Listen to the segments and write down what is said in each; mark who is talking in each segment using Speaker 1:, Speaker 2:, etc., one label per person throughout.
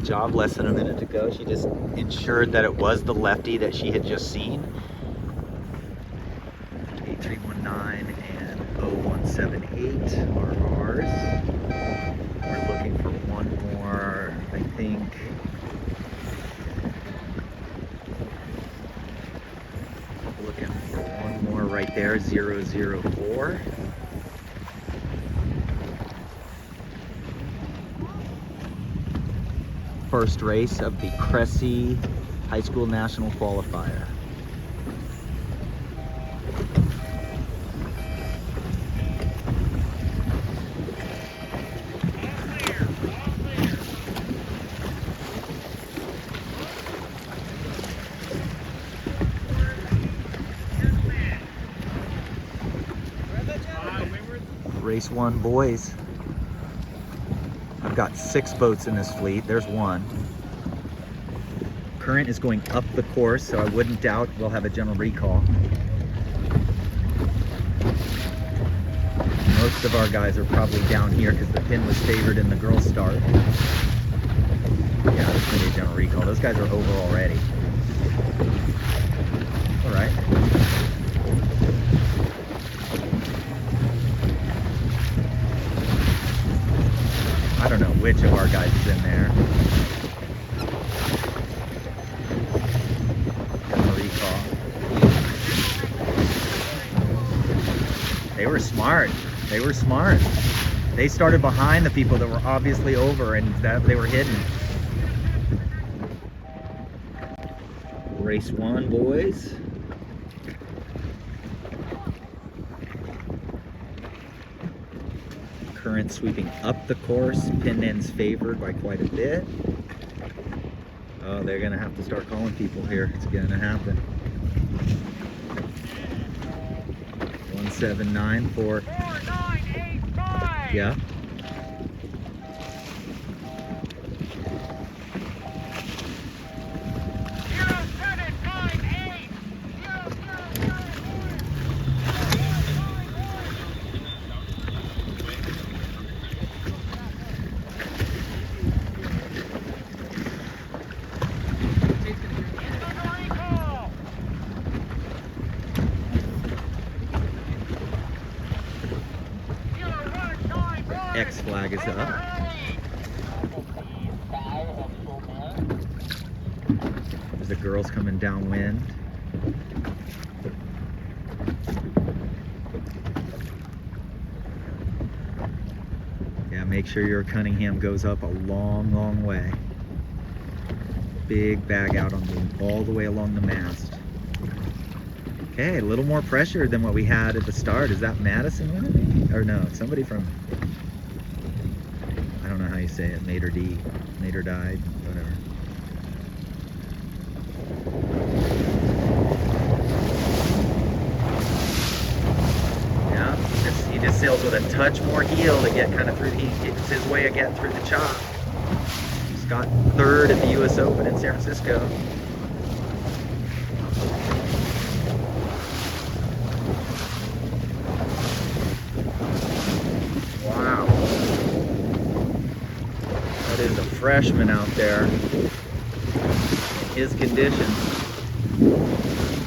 Speaker 1: job less than a minute to go. She just ensured that it was the lefty that she had just seen. 8319 and 0178 are ours. We're looking for one more, I think. Looking for one more right there, 004. First race of the Cressy High School National Qualifier. Race 1, boys. I've got 6 boats in this fleet. There's one. Current is going up the course, so I wouldn't doubt we'll have a general recall. Most of our guys are probably down here because the pin was favored in the girls' start. Yeah, there's going to be a general recall. Those guys are over already. All right. I don't know which of our guys is in there. Recall. They were smart. They were smart. They started behind the people that were obviously over and that they were hidden. Race 1, boys. Current sweeping up the course. Pin ends favored by quite a bit. Oh, they're gonna have to start calling people here. It's gonna happen. 1794. 4985. Yeah. X flag is up. There's the girls coming downwind. Yeah, make sure your Cunningham goes up a long, long way. Big bag out on the all the way along the mast. Okay, a little more pressure than what we had at the start. Is that Madison winning? Or no, somebody from, I don't know how you say it, Mater D, Mater died, whatever. Yeah, he just sails with a touch more heel to get kind of through, it's his way of getting through the chop. He's got 3rd at the US Open in San Francisco. Wow. That is a freshman out there in his conditions.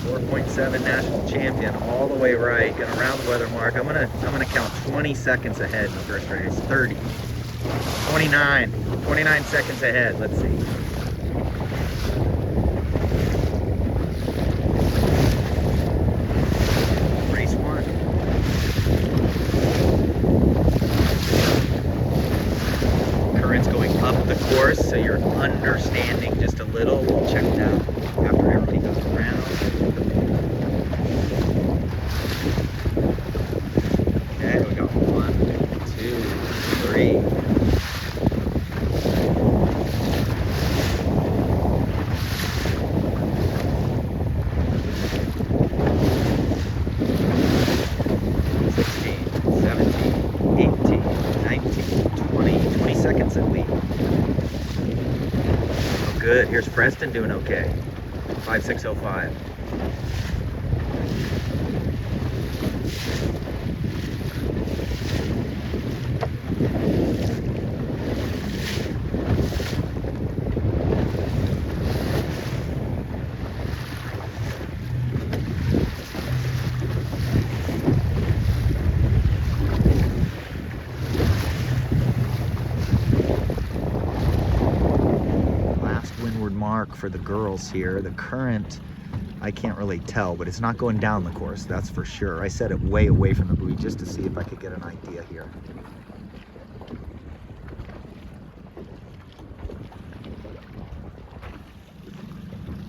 Speaker 1: 4.7 national champion, all the way right, gonna round the weather mark. I'm gonna count 20 seconds ahead in the first race. 30, 29 seconds ahead. Let's see. Race 1. Current's going up the course, so you're understanding just a little. We'll check it out after everybody goes around. Okay, we got 1, 2, 3. Seconds at least. Oh, good. Here's Preston doing okay. 5605. mark for the girls here. The current, I can't really tell, but it's not going down the course, that's for sure. I set it way away from the buoy just to see if I could get an idea here.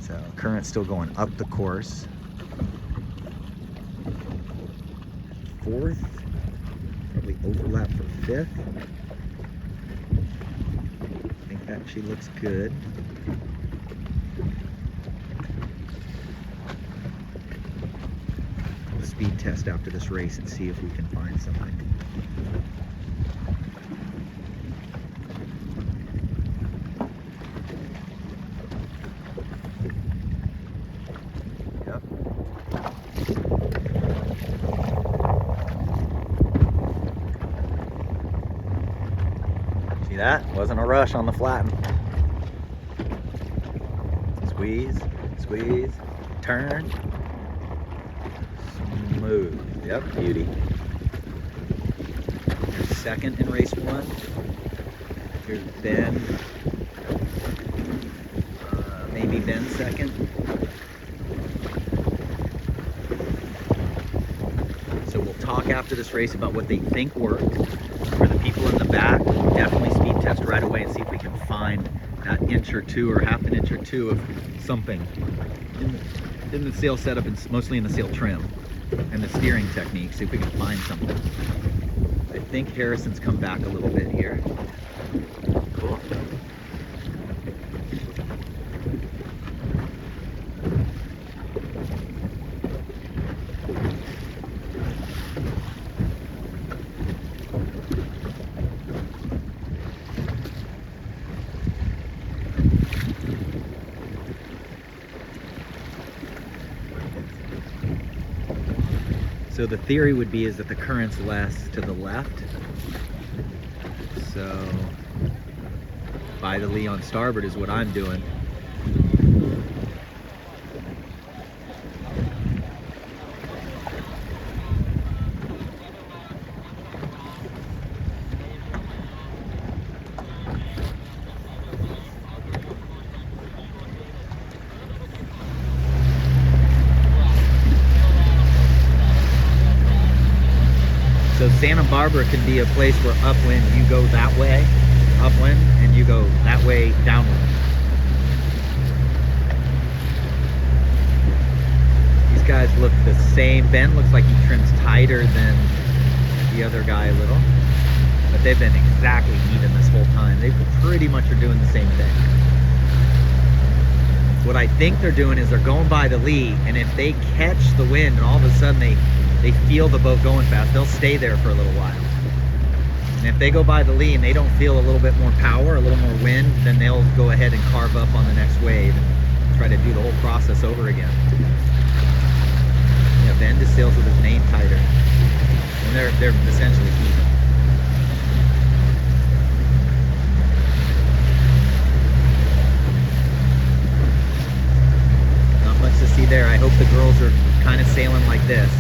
Speaker 1: So current's still going up the course. Fourth, probably overlap for fifth. I think that actually looks good. We'll speed test after this race and see if we can find something. Yep. See that? Wasn't a rush on the flatten. Squeeze, squeeze, turn. Smooth. Yep, beauty. Here's second in race one. Here's Ben. Maybe Ben second. So we'll talk after this race about what they think worked. For the people in the back, we'll definitely speed test right away and see if we can find that inch or two or half an inch or two of something in the sail setup and mostly in the sail trim and the steering technique, see if we can find something. I think Harrison's come back a little bit here. Cool. So the theory would be is that the current's less to the left. So by the lee on starboard is what I'm doing. So Santa Barbara can be a place where upwind you go that way, upwind, and you go that way, downwind. These guys look the same. Ben looks like he trims tighter than the other guy a little, but they've been exactly even this whole time. They pretty much are doing the same thing. What I think they're doing is they're going by the lee, and if they catch the wind and all of a sudden they feel the boat going fast, they'll stay there for a little while. And if they go by the lee and they don't feel a little bit more power, a little more wind, then they'll go ahead and carve up on the next wave and try to do the whole process over again. Yeah, Ben just sails with his main tighter. And they're essentially even. Not much to see there. I hope the girls are kind of sailing like this.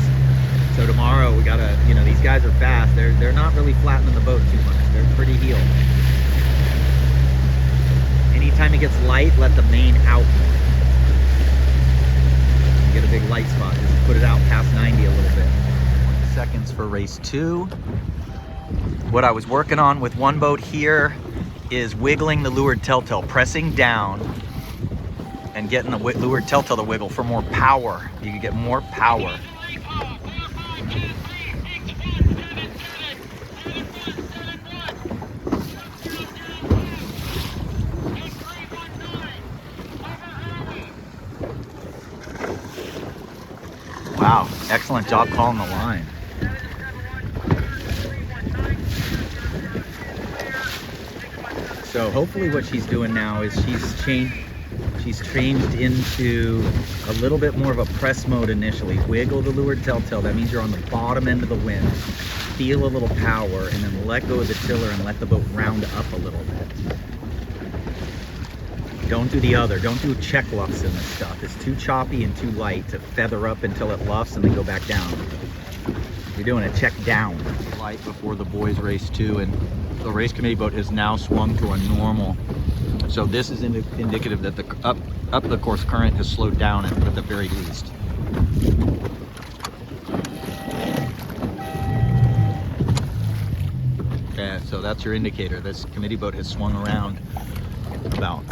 Speaker 1: So tomorrow we gotta, you know, these guys are fast. They're not really flattening the boat too much. They're pretty heeled. Anytime it gets light, let the main out more. You get a big light spot, just put it out past 90 a little bit. 20 seconds for race 2. What I was working on with one boat here is wiggling the leeward telltale, pressing down and getting the leeward telltale to wiggle for more power. You can get more power. Wow, excellent job calling the line. So hopefully what she's doing now is she's changed into a little bit more of a press mode initially. Wiggle the leeward telltale, that means you're on the bottom end of the wind. Feel a little power and then let go of the tiller and let the boat round up a little bit. Don't do the other. Don't do check luffs in this stuff. It's too choppy and too light to feather up until it luffs and then go back down. You're doing a check down. Light before the boys race 2, and the race committee boat has now swung to a normal So this is indicative that the up the course current has slowed down at the very least. Okay, so that's your indicator. This committee boat has swung around about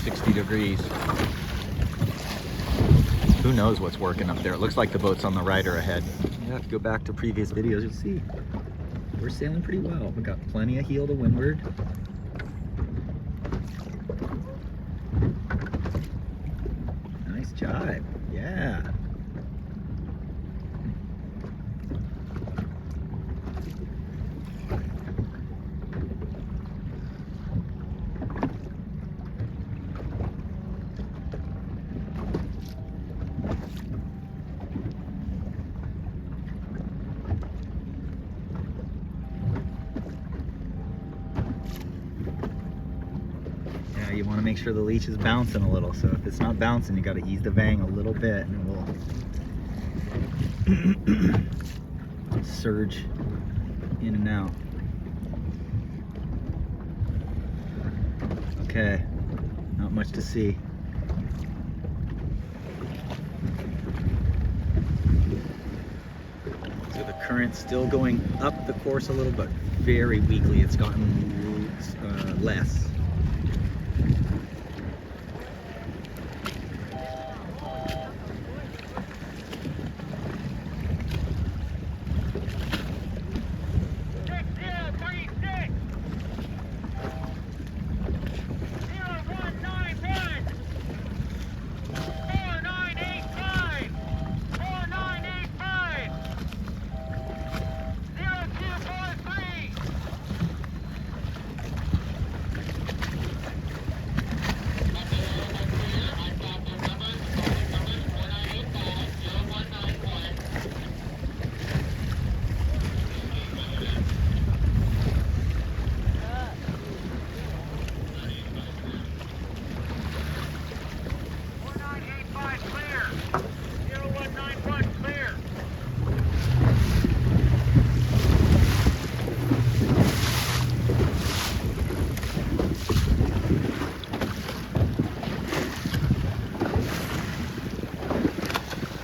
Speaker 1: 60 degrees. Who knows what's working up there? It looks like the boat's on the right or ahead. You have to go back to previous videos, you'll see. We're sailing pretty well. We've got plenty of heel to windward. Nice jibe, yeah. You want to make sure the leash is bouncing a little, so if it's not bouncing, you got to ease the vang a little bit and it will surge in and out. Okay, not much to see. So the current's still going up the course a little, but very weakly. It's gotten less.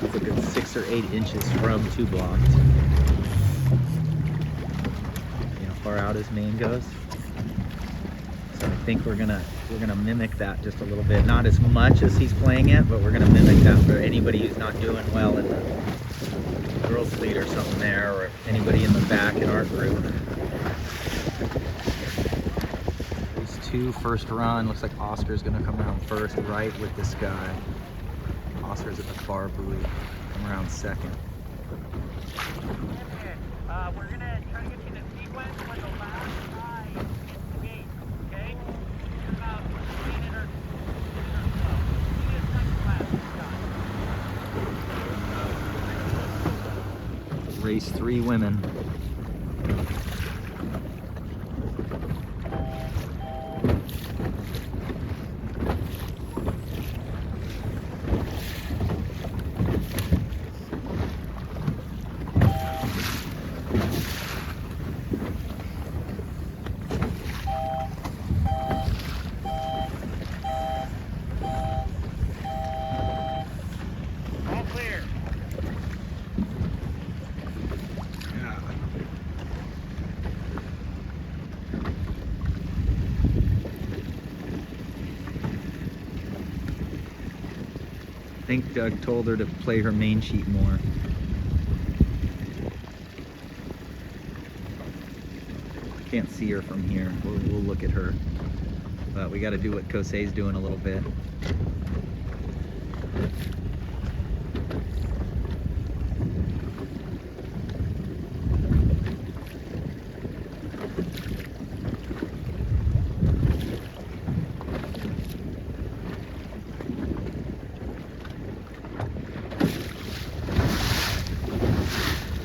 Speaker 1: It's a good 6 or 8 inches from 2 blocked. See how far out his main goes? So I think we're gonna mimic that just a little bit. Not as much as he's playing it, but we're gonna mimic that for anybody who's not doing well in the girls' fleet or something there, or anybody in the back in our group. These 2 first run. Looks like Oscar's gonna come around first, right with this guy. Oscar's at the far buoy, come around second.
Speaker 2: We're going to try to get you the sequence when the last guy hits the gate, okay? You're about 1 minute or so. You get a second class,
Speaker 1: Race 3 women.
Speaker 2: all clear.
Speaker 1: I think Doug told her to play her main sheet more. Can't see her from here. We'll look at her. But we got to do what Kosei's doing a little bit.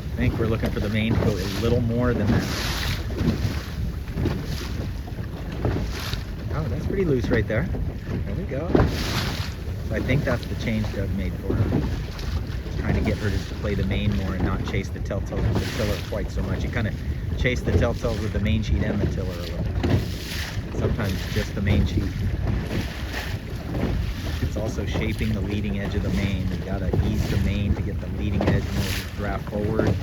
Speaker 1: I think we're looking for the main to go a little more than that. Oh, that's pretty loose right there. There we go. So I think that's the change Doug made for her. Trying to get her to play the main more and not chase the telltales with the tiller quite so much. You kind of chase the telltales with the main sheet and the tiller a little. sometimes just the main sheet. It's also shaping the leading edge of the main. You gotta ease the main to get the leading edge more draft forward.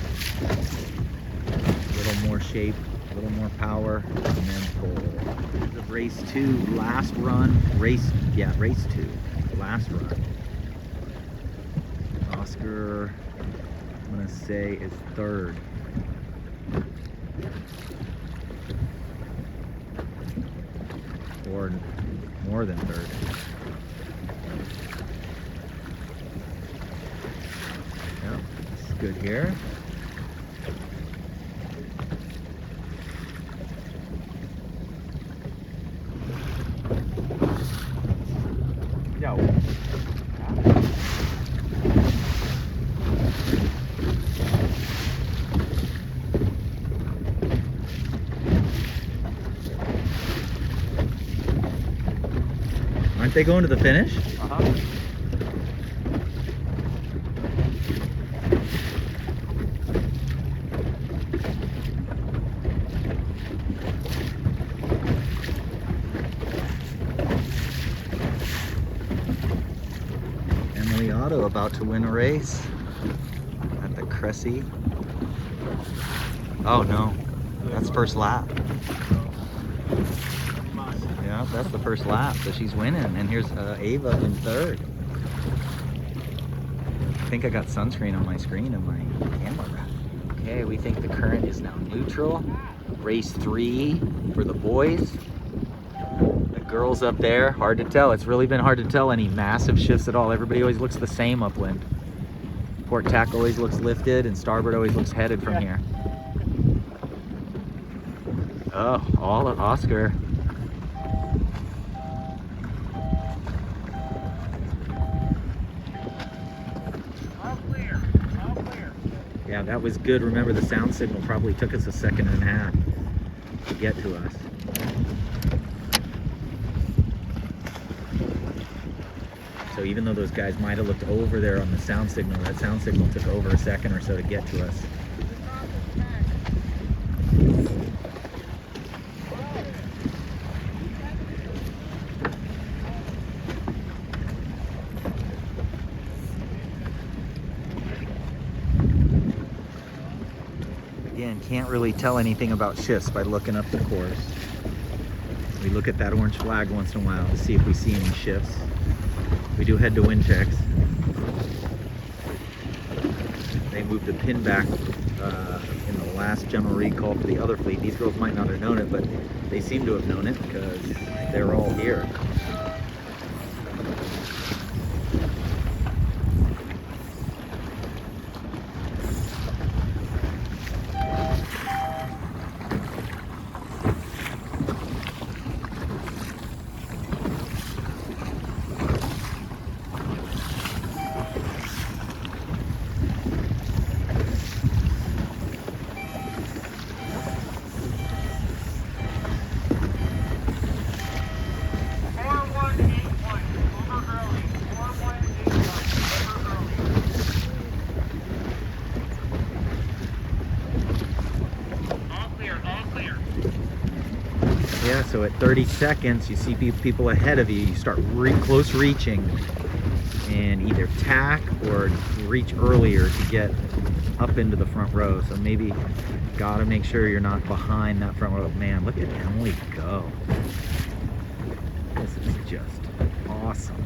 Speaker 1: A little more shape, a little more power, and then pull. The race 2, last run. Race 2, the last run. Oscar, I'm gonna say, is 3rd. Or more than 3rd. Yeah, this is good here.
Speaker 2: Yo.
Speaker 1: Aren't they going to the finish?
Speaker 2: Uh-huh.
Speaker 1: Emily Otto about to win a race at the Cressy. Oh no, that's first lap. Yeah, that's the first lap, so she's winning. And here's Ava in 3rd. I think I got sunscreen on my screen and my camera. Okay, we think the current is now neutral. Race 3 for the boys. The girls up there, hard to tell. It's really been hard to tell any massive shifts at all. Everybody always looks the same upwind. Port tack always looks lifted and starboard always looks headed from here. Oh, all of Oscar.
Speaker 2: All clear. All clear.
Speaker 1: Yeah, that was good. Remember, the sound signal probably took us a 1.5 seconds to get to us. So even though those guys might have looked over there on the sound signal, that sound signal took over a second or so to get to us. Again, can't really tell anything about shifts by looking up the course. We look at that orange flag once in a while to see if we see any shifts. We do head to wind checks. They moved the pin back in the last general recall for the other fleet. These girls might not have known it, but they seem to have known it because they're all here. Yeah, so at 30 seconds, you see people ahead of you. You start close reaching and either tack or reach earlier to get up into the front row. So maybe gotta make sure you're not behind that front row. Man, look at Emily go. This is just awesome.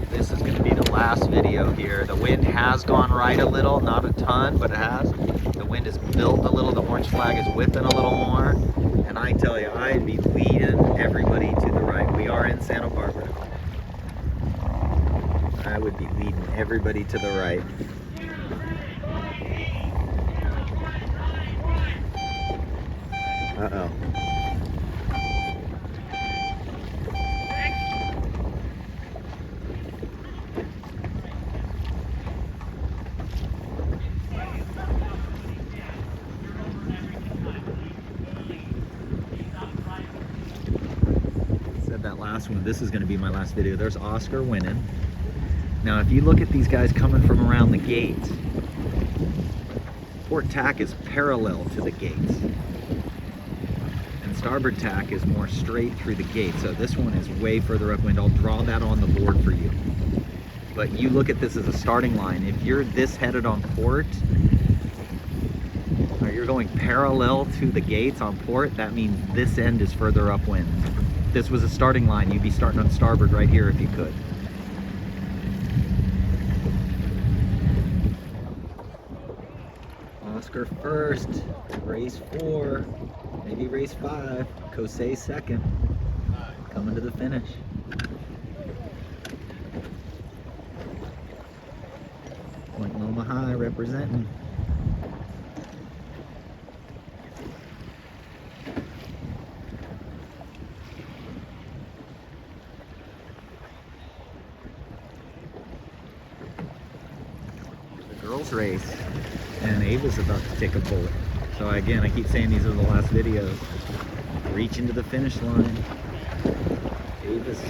Speaker 1: This is gonna be the last video here. The wind has gone right a little, not a ton, but it has. The wind is built a little, the orange flag is whipping a little more. And I tell you, I'd be leading everybody to the right. We are in Santa Barbara. I would be leading everybody to the right. Uh-oh. Said that last one, this is going to be my last video. There's Oscar winning. Now, if you look at these guys coming from around the gates, Port Tack is parallel to the gates. starboard tack is more straight through the gate. So this one is way further upwind. I'll draw that on the board for you. But you look at this as a starting line. If you're this headed on port, or you're going parallel to the gates on port, that means this end is further upwind. If this was a starting line, you'd be starting on starboard right here if you could. Oscar first, race 4, maybe race 5, Kosei second, coming to the finish. Point Loma High representing. The girls race, and Ava's about to take a bullet. So again, I keep saying these are the last videos. Reaching to the finish line. Ava's.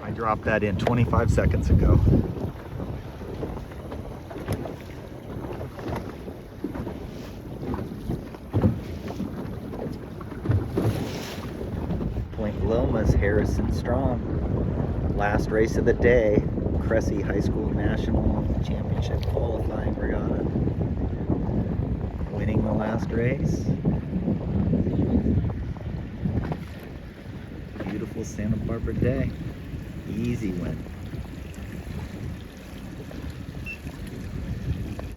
Speaker 1: I dropped that in 25 seconds ago. Point Loma's Harrison Strong. Last race of the day, Cressy High School National Championship qualifying regatta. Winning the last race. Beautiful Santa Barbara day. Easy win.